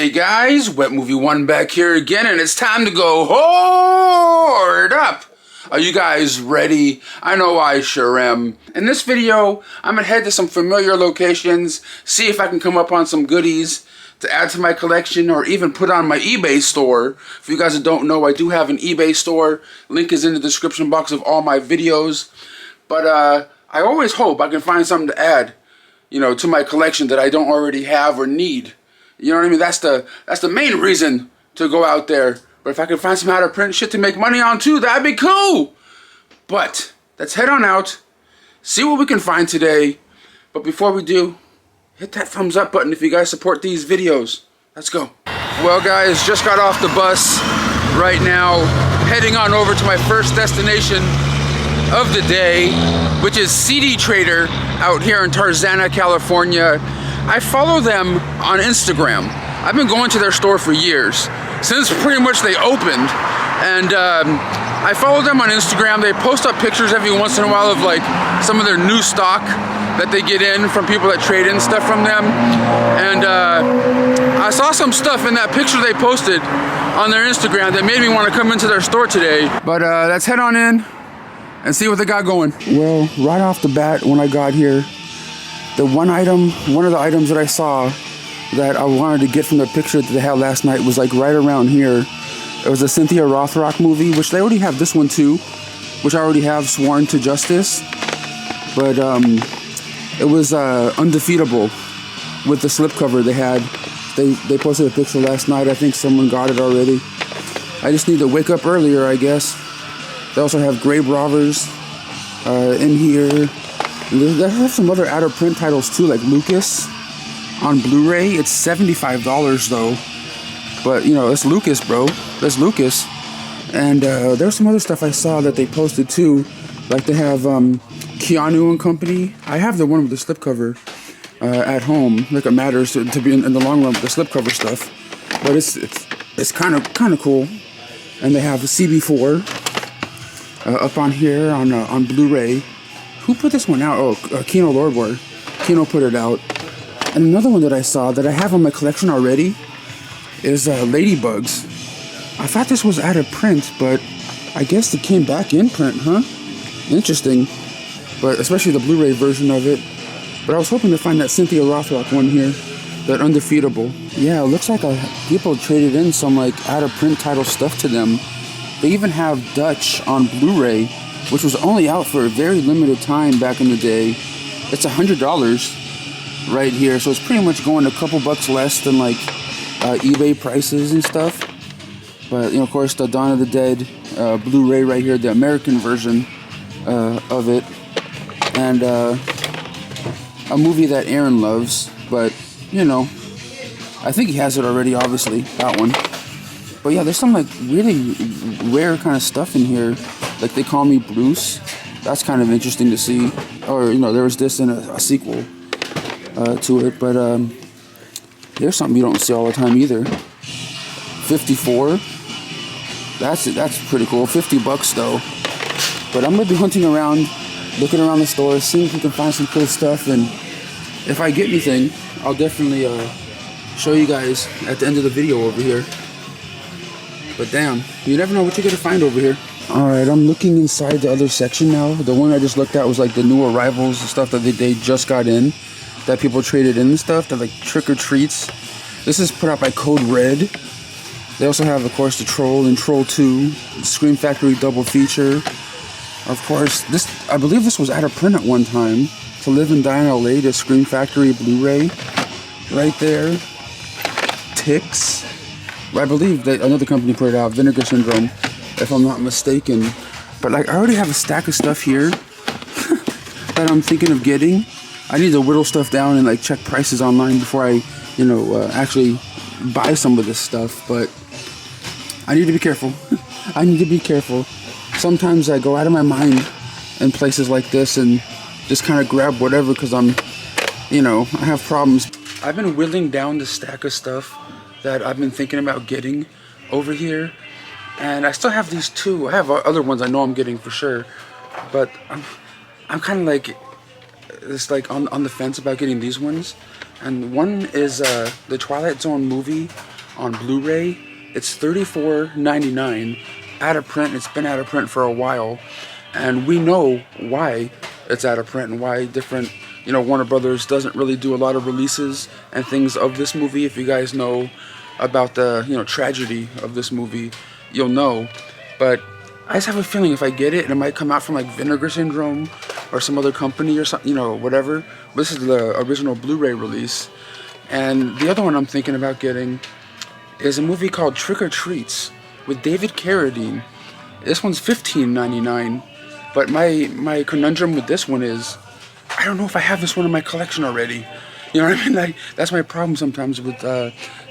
Hey guys, Wet Movie 1 back here again, and it's time to go hoard up. Are you guys ready? I know I sure am. In this video, I'm gonna head to some familiar locations, see if I can come up on some goodies to add to my collection or even put on my eBay store. For you guys that don't know, I do have an eBay store. Link is in the description box of all my videos. But I always hope I can find something to add, you know, to my collection that I don't already have or need. You know what I mean? That's the main reason to go out there. But if I can find some out of print shit to make money on too, that'd be cool. But let's head on out, see what we can find today. But before we do, hit that thumbs up button if you guys support these videos. Let's go. Well guys, just got off the bus right now, heading on over to my first destination of the day, which is CD Trader out here in Tarzana, California. I follow them on Instagram. I've been going to their store for years, since pretty much they opened, and I follow them on Instagram. They post up pictures every once in a while of like some of their new stock that they get in from people that trade in stuff from them, and I saw some stuff in that picture they posted on their Instagram that made me want to come into their store today. But let's head on in and see what they got going. Well, right off the bat when I got here, one of the items that I saw that I wanted to get from the picture that they had last night was like right around here. It was a Cynthia Rothrock movie, which they already have this one too, which I already have, Sworn to Justice. But it was Undefeatable with the slipcover they had. They posted a picture last night. I think someone got it already. I just need to wake up earlier, I guess. They also have Grave Robbers in here. They have some other out-of-print titles too, like Lucas on Blu-ray. It's $75 though. But, you know, it's Lucas, bro. That's Lucas. And there's some other stuff I saw that they posted too. Like they have Keanu and Company. I have the one with the slipcover at home. Like it matters to be in the long run with the slipcover stuff. But it's kind of cool. And they have a CB4 up on here on Blu-ray. Who put this one out? Oh, Kino Lorber. Kino put it out. And another one that I saw that I have in my collection already is Ladybugs. I thought this was out of print, but I guess it came back in print, huh? Interesting. But especially the Blu-ray version of it. But I was hoping to find that Cynthia Rothrock one here, that Undefeatable. Yeah, it looks like people traded in some like out of print title stuff to them. They even have Dutch on Blu-ray, which was only out for a very limited time back in the day. It's $100 right here, so it's pretty much going a couple bucks less than like eBay prices and stuff. But you know, of course, the Dawn of the Dead Blu-ray right here, the American version of it, and a movie that Aaron loves. But you know, I think he has it already, obviously, that one. But yeah, there's some like really rare kind of stuff in here. Like They Call Me Bruce. That's kind of interesting to see. Or, you know, there was this in a sequel to it. But there's something you don't see all the time either. 54. That's pretty cool. $50 though. But I'm going to be hunting around, looking around the store, seeing if we can find some cool stuff. And if I get anything, I'll definitely show you guys at the end of the video over here. But damn, you never know what you're going to find over here. Alright, I'm looking inside the other section now. The one I just looked at was like the new arrivals, the stuff that they just got in, that people traded in and stuff. They're like trick or treats. This is put out by Code Red. They also have, of course, the Troll and Troll 2, Scream Factory double feature. Of course, I believe this was out of print at one time. To Live and Die in LA, the Scream Factory Blu-ray, right there. Ticks. I believe that another company put it out, Vinegar Syndrome, if I'm not mistaken. But like, I already have a stack of stuff here that I'm thinking of getting. I need to whittle stuff down and like check prices online before I, you know, actually buy some of this stuff. But I need to be careful. I need to be careful. Sometimes I go out of my mind in places like this and just kind of grab whatever because I'm, you know, I have problems. I've been whittling down the stack of stuff that I've been thinking about getting over here. And I still have these two. I have other ones I know I'm getting for sure. But I'm kind of like, it's like on the fence about getting these ones. And one is the Twilight Zone movie on Blu-ray. It's $34.99 out of print. It's been out of print for a while, and we know why it's out of print and why different, Warner Brothers doesn't really do a lot of releases and things of this movie. If you guys know about the, tragedy of this movie, you'll know. But I just have a feeling if I get it, it might come out from like Vinegar Syndrome or some other company or something, whatever. This is the original Blu-ray release. And the other one I'm thinking about getting is a movie called Trick or Treats with David Carradine. This one's $15.99, but my conundrum with this one is I don't know if I have this one in my collection already. You know what I mean? Like, that's my problem sometimes with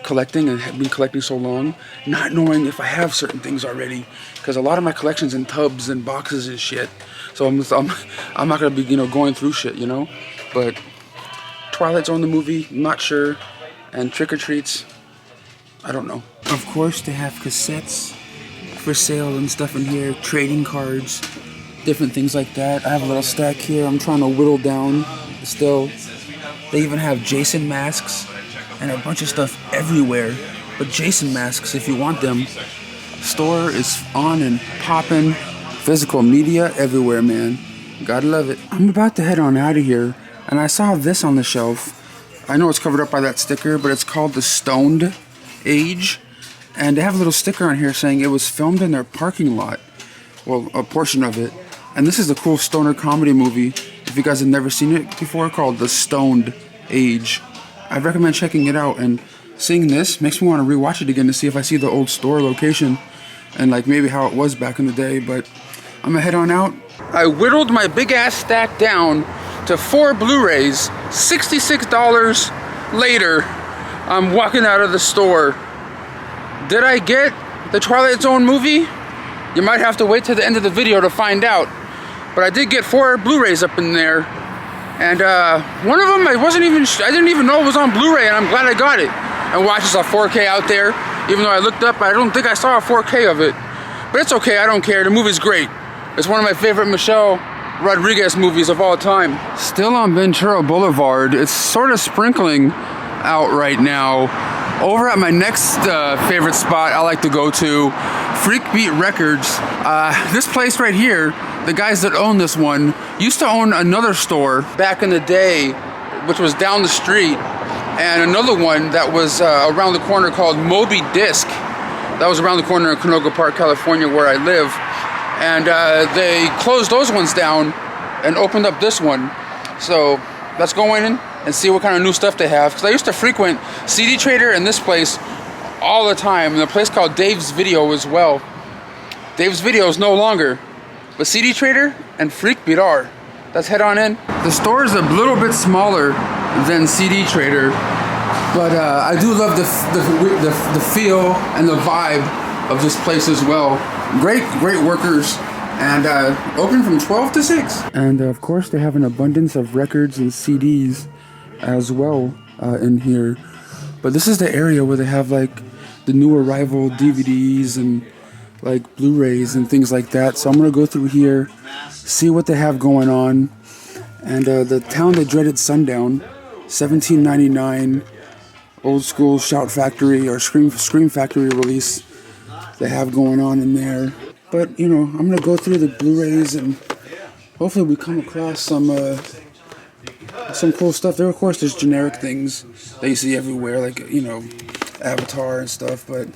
collecting and have been collecting so long, not knowing if I have certain things already, because a lot of my collection's in tubs and boxes and shit. So I'm not gonna be going through shit, But Twilight Zone the movie, not sure, and Trick or Treats, I don't know. Of course, they have cassettes for sale and stuff in here, trading cards, different things like that. I have a little stack here I'm trying to whittle down still. They even have Jason masks and a bunch of stuff everywhere. But Jason masks, if you want them, store is on and popping. Physical media everywhere, man. Gotta love it. I'm about to head on out of here, and I saw this on the shelf. I know it's covered up by that sticker, but it's called The Stoned Age. And they have a little sticker on here saying it was filmed in their parking lot. Well, a portion of it. And this is a cool stoner comedy movie, if you guys have never seen it before, called The Stoned Age. I recommend checking it out, and seeing this makes me want to rewatch it again to see if I see the old store location and like maybe how it was back in the day. But I'm gonna head on out. I whittled my big ass stack down to 4 Blu-rays. $66 later, I'm walking out of the store. Did I get the Twilight Zone movie? You might have to wait till the end of the video to find out. But I did get 4 Blu-rays up in there. And one of them, I didn't even know it was on Blu-ray, and I'm glad I got it. And watch, it's a 4K out there. Even though I looked up, I don't think I saw a 4K of it. But it's okay, I don't care. The movie's great. It's one of my favorite Michelle Rodriguez movies of all time. Still on Ventura Boulevard. It's sort of sprinkling out right now. Over at my next favorite spot I like to go to, Freak Beat Records. This place right here, the guys that own this one used to own another store back in the day, which was down the street, and another one that was around the corner called Moby Disc. That was around the corner in Canoga Park, California, where I live. And they closed those ones down and opened up this one. So let's go in and see what kind of new stuff they have. Because I used to frequent CD Trader and this place all the time, and a place called Dave's Video as well. Dave's Video is no longer, but CD Trader and Freak Beat are. Let's head on in. The store is a little bit smaller than CD Trader, but I do love the feel and the vibe of this place as well. Great workers, and open from 12 to 6. And of course, they have an abundance of records and CDs as well in here. But this is the area where they have like the new arrival DVDs and like Blu-rays and things like that. So I'm gonna go through here, see what they have going on. And the Town That Dreaded Sundown, $17.99, old school Shout Factory or Scream Factory release they have going on in there. But I'm gonna go through the Blu-rays and hopefully we come across some cool stuff. There, of course, there's generic things that you see everywhere, like Avatar and stuff. But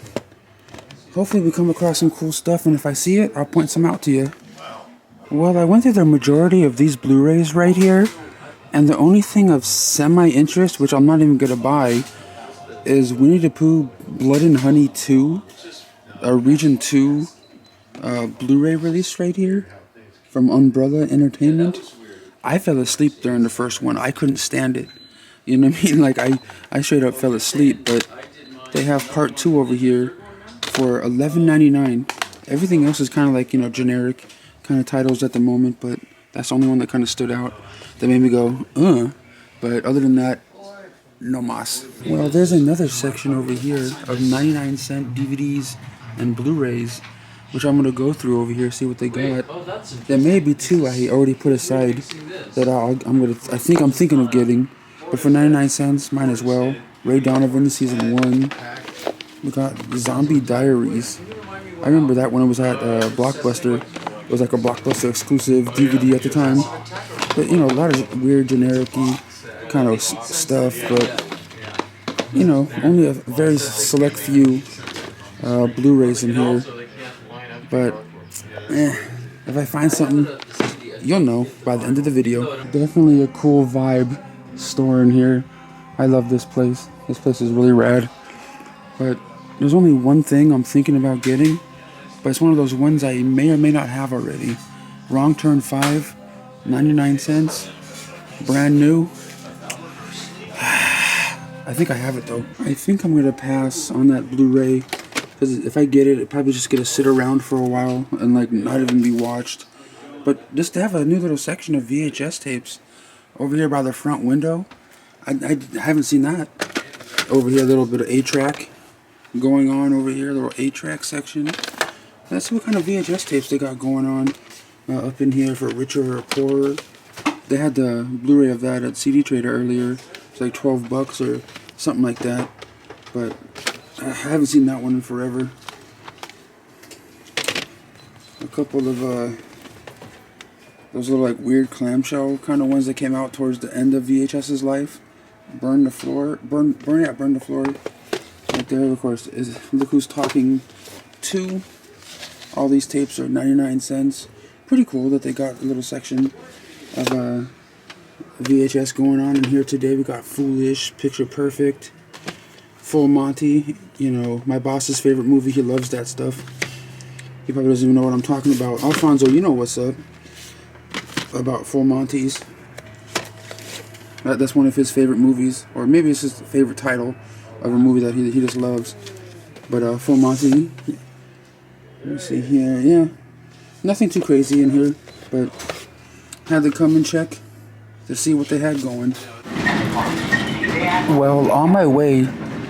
hopefully we come across some cool stuff, and if I see it, I'll point some out to you. Well, I went through the majority of these Blu-rays right here, and the only thing of semi-interest, which I'm not even gonna buy, is Winnie the Pooh Blood and Honey 2, Region 2 Blu-ray release right here from Umbrella Entertainment. I fell asleep during the first one. I couldn't stand it. You know what I mean? Like, I straight up fell asleep, but they have part 2 over here for $11.99. Everything else is kind of like, generic kind of titles at the moment, but that's the only one that kind of stood out that made me go, But other than that, no mas. Well, there's another section over here of 99-cent DVDs and Blu-rays, which I'm going to go through over here, see what they got. There may be 2 I already put aside that I'm thinking of getting, but for 99 cents, might as well. Ray Donovan, Season 1. We got Zombie Diaries. I remember that when it was at Blockbuster. It was like a Blockbuster exclusive DVD at the time. But, you know, a lot of weird, generic-y kind of stuff. But, you know, only a very select few Blu-rays in here. But, if I find something, you'll know by the end of the video. Definitely a cool vibe store in here. I love this place. This place is really rad. But there's only one thing I'm thinking about getting. But it's one of those ones I may or may not have already. Wrong Turn 5, 99 cents. Brand new. I think I have it though. I think I'm going to pass on that Blu-ray. Because if I get it, it's probably just going to sit around for a while and like not even be watched. But just to have a new little section of VHS tapes over here by the front window, I haven't seen that. Over here, a little bit of 8-track going on over here, a little 8-track section. Let's see what kind of VHS tapes they got going on up in here for richer or poorer. They had the Blu-ray of that at CD Trader earlier. It's like $12 or something like that. But I haven't seen that one in forever. A couple of those little like weird clamshell kind of ones that came out towards the end of VHS's life. Burn the Floor. Burn the Floor. Right there, of course, is Look Who's Talking 2. All these tapes are 99 cents. Pretty cool that they got a little section of VHS going on in here today. We got Foolish, Picture Perfect, Full Monty. You know, my boss's favorite movie. He loves that stuff. He probably doesn't even know what I'm talking about. Alfonso, you know what's up about Full Monty's. That's one of his favorite movies, or maybe it's his favorite title of a movie that he just loves. But Full Monty, let me see here, yeah, nothing too crazy in here, but had to come and check to see what they had going. Well, on my way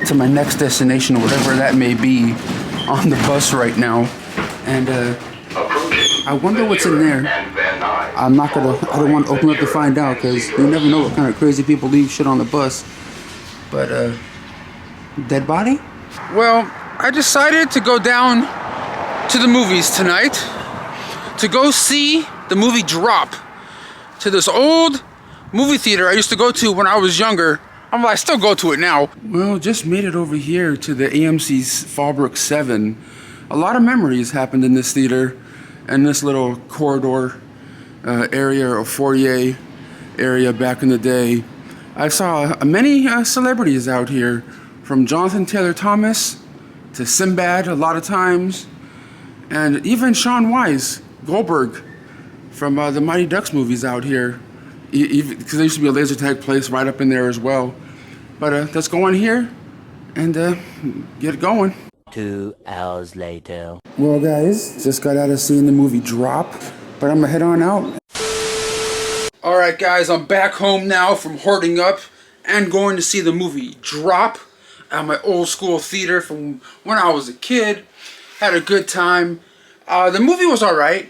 to my next destination, whatever that may be, on the bus right now, and I wonder what's in there. I don't want to open up to find out, because you never know what kind of crazy people leave shit on the bus. But, dead body? Well, I decided to go down to the movies tonight to go see the movie Drop, to this old movie theater I used to go to when I was younger. I still go to it now. Well, just made it over here to the AMC's Fallbrook 7. A lot of memories happened in this theater and this little corridor area or foyer area back in the day. I saw many celebrities out here, from Jonathan Taylor Thomas to Sinbad a lot of times, and even Sean Wise, Goldberg from the Mighty Ducks movies out here, because there used to be a laser tag place right up in there as well. But let's go in here and get it going. 2 hours later. Well, guys, just got out of seeing the movie Drop, but I'm gonna head on out. Alright guys, I'm back home now from hoarding up and going to see the movie Drop at my old school theater from when I was a kid. Had a good time. The movie was alright.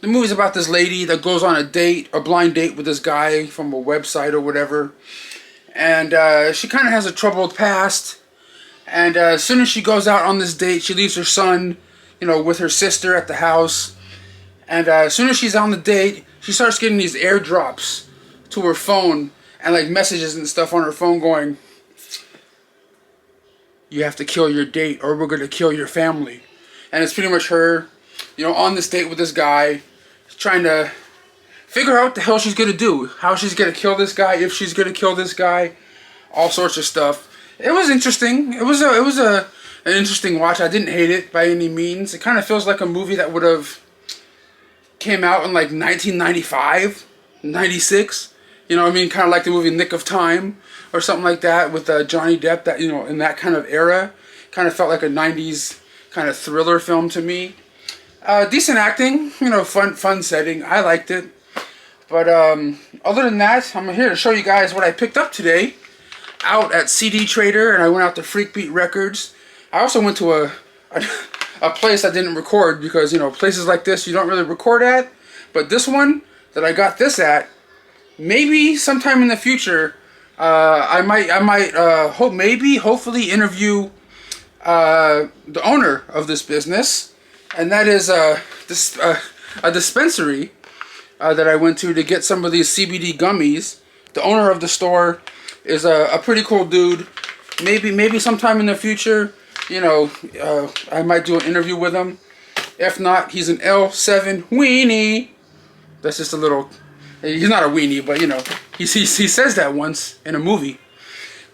The movie's about this lady that goes on a blind date with this guy from a website or whatever. And she kind of has a troubled past. And as soon as she goes out on this date, she leaves her son, you know, with her sister at the house. And as soon as she's on the date, she starts getting these airdrops to her phone and like messages and stuff on her phone going, "You have to kill your date or we're going to kill your family." And it's pretty much her, you know, on this date with this guy, trying to figure out what the hell she's going to do. How she's going to kill this guy, if she's going to kill this guy, all sorts of stuff. It was interesting. It was an interesting watch. I didn't hate it by any means. It kind of feels like a movie that would have came out in like 1995, 96. You know what I mean? Kind of like the movie Nick of Time or something like that with Johnny Depp. That, you know, in that kind of era, kind of felt like a 90s kind of thriller film to me. Decent acting, you know, fun setting. I liked it. But other than that, I'm here to show you guys what I picked up today out at CD Trader, and I went out to Freakbeat Records. I also went to a place I didn't record because, you know, places like this you don't really record at. But this one that I got this at, maybe sometime in the future, I might hopefully interview the owner of this business, and that is a dispensary that I went to get some of these CBD gummies. The owner of the store is a pretty cool dude. Maybe sometime in the future, you know, I might do an interview with him. If not, he's an L7 weenie. That's just a little... He's not a weenie, but, you know, he says that once in a movie.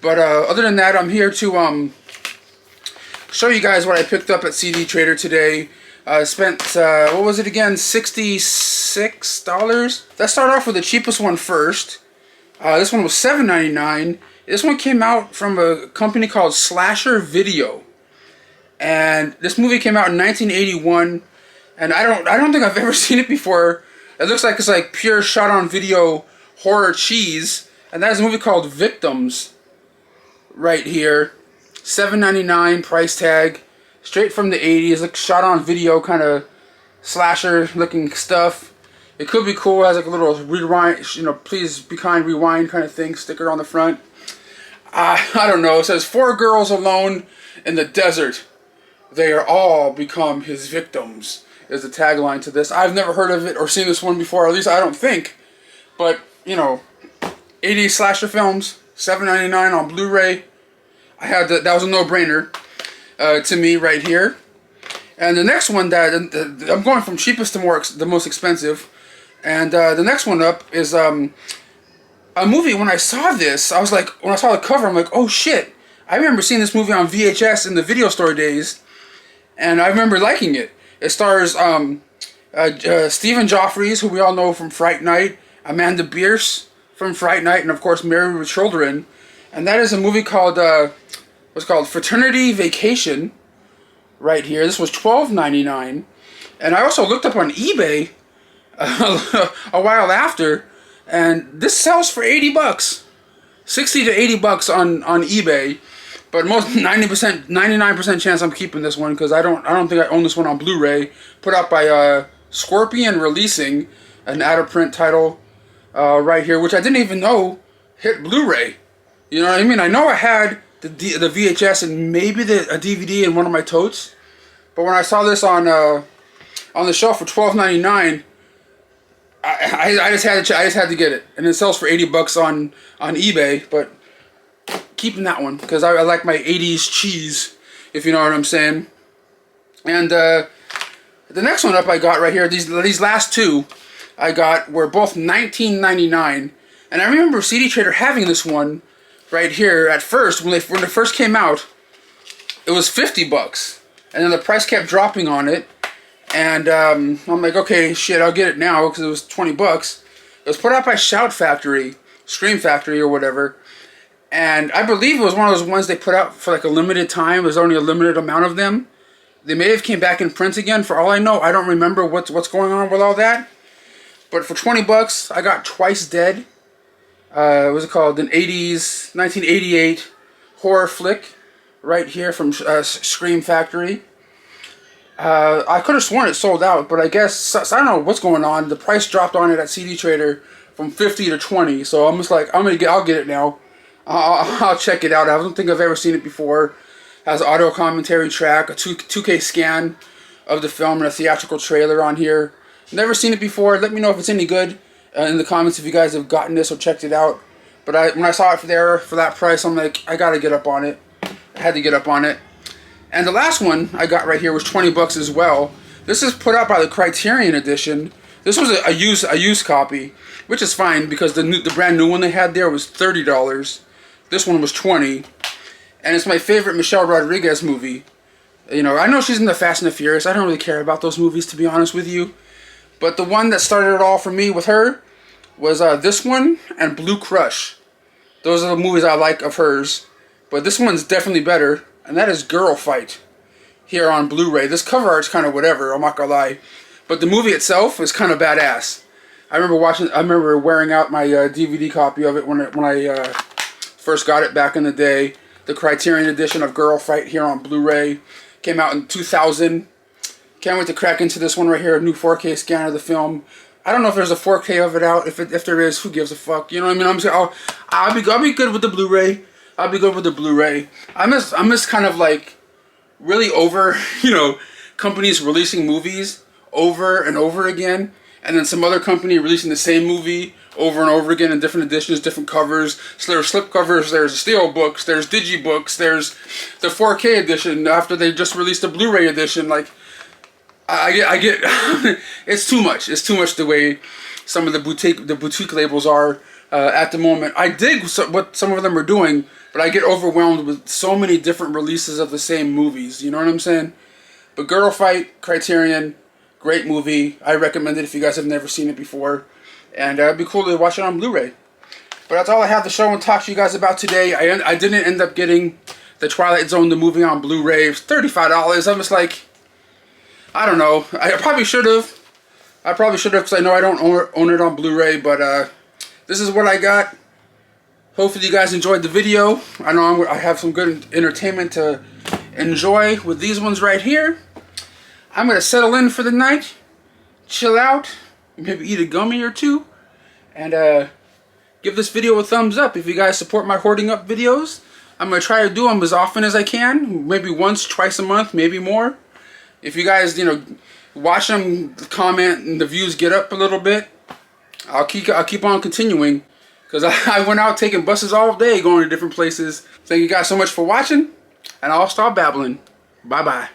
But other than that, I'm here to show you guys what I picked up at CD Trader today. I spent, what was it again? $66? Let's start off with the cheapest one first. This one was $7.99. This one came out from a company called Slasher Video. And this movie came out in 1981. And I don't think I've ever seen it before. It looks like it's like pure shot-on-video horror cheese. And that is a movie called Victims. Right here. $7.99 price tag. Straight from the 80s. Like shot-on-video kind of slasher-looking stuff. It could be cool. It has like a little rewind, you know, please be kind, rewind kind of thing. Sticker on the front. I don't know. It says, 4 girls alone in the desert. They are all become his victims. Is the tagline to this. I've never heard of it or seen this one before. At least I don't think. But, you know, 80s slasher films. $7.99 on Blu-ray. I had that was a no-brainer to me right here. And the next one that I'm going from cheapest to the most expensive. And the next one up is a movie. When I saw this, I was like, when I saw the cover, I'm like, oh shit! I remember seeing this movie on VHS in the video store days, and I remember liking it. It stars Stephen Joffreys, who we all know from Fright Night, Amanda Bierce from Fright Night, and of course Married with Children. And that is a movie called what's called Fraternity Vacation. Right here, this was $12.99, and I also looked up on eBay a while after, and this sells for $80, 60 to $80 on eBay. But most 99% chance I'm keeping this one because I don't think I own this one on Blu-ray. Put out by Scorpion Releasing, an out-of-print title right here, which I didn't even know hit Blu-ray. You know what I mean? I know I had the VHS and maybe a DVD in one of my totes, but when I saw this on the shelf for $12.99, I just had to get it, and it sells for $80 on eBay. But keeping that one because I like my 80s cheese, if you know what I'm saying. And the next one up I got right here, these last two I got were both $19.99, and I remember CD Trader having this one right here at first when it first came out. It was $50, and then the price kept dropping on it. And I'm like, okay, shit, I'll get it now because it was $20. It was put out by Shout Factory, Scream Factory, or whatever. And I believe it was one of those ones they put out for like a limited time. There's only a limited amount of them. They may have came back in print again. For all I know, I don't remember what's going on with all that. But for $20, I got Twice Dead. What was it called? An 80s, 1988 horror flick right here from Scream Factory. I could have sworn it sold out, but I guess, I don't know what's going on. The price dropped on it at CD Trader from 50 to 20, so I'm just like, I'll get it now. I'll check it out. I don't think I've ever seen it before. Has an audio commentary track, a 2K scan of the film, and a theatrical trailer on here. Never seen it before. Let me know if it's any good in the comments if you guys have gotten this or checked it out. But when I saw it for that price, I'm like, I gotta get up on it. I had to get up on it. And the last one I got right here was $20 as well. This is put out by the Criterion Edition. This was a used copy, which is fine because the brand new one they had there was $30. This one was $20, and it's my favorite Michelle Rodriguez movie. You know, I know she's in the Fast and the Furious. I don't really care about those movies, to be honest with you. But the one that started it all for me with her was this one and Blue Crush. Those are the movies I like of hers. But this one's definitely better, and that is Girl Fight here on Blu-ray. This cover art's kind of whatever, I'm not gonna lie. But the movie itself is kind of badass. I remember wearing out my DVD copy of it when I first got it back in the day. The Criterion edition of Girl Fight here on Blu-ray came out in 2000. Can't wait to crack into this one right here, a new 4K scan of the film. I don't know if there's a 4K of it out. If there is, who gives a fuck? You know what I mean? I'll be good with the Blu-ray. I'll be good with the Blu-ray. I miss kind of like really over, companies releasing movies over and over again, and then some other company releasing the same movie over and over again in different editions, different covers. So there's slip covers, there's steel books, there's digibooks, there's the 4K edition after they just released the Blu-ray edition. Like, I get it's too much. It's too much the way some of the boutique labels are at the moment. I dig what some of them are doing, but I get overwhelmed with so many different releases of the same movies. You know what I'm saying? But Girl Fight, Criterion, great movie. I recommend it if you guys have never seen it before. And it'd be cool to watch it on Blu-ray. But that's all I have to show and talk to you guys about today. I didn't end up getting the Twilight Zone, the movie, on Blu-ray. It was $35. I'm just like, I don't know. I probably should have. Because I know I don't own it on Blu-ray. But this is what I got. Hopefully you guys enjoyed the video. I know I have some good entertainment to enjoy with these ones right here. I'm going to settle in for the night, chill out, maybe eat a gummy or two, and give this video a thumbs up. If you guys support my Hoarding Up videos, I'm going to try to do them as often as I can, maybe once, twice a month, maybe more. If you guys, watch them, comment, and the views get up a little bit, I'll keep on continuing, because I went out taking buses all day going to different places. Thank you guys so much for watching, and I'll stop babbling. Bye-bye.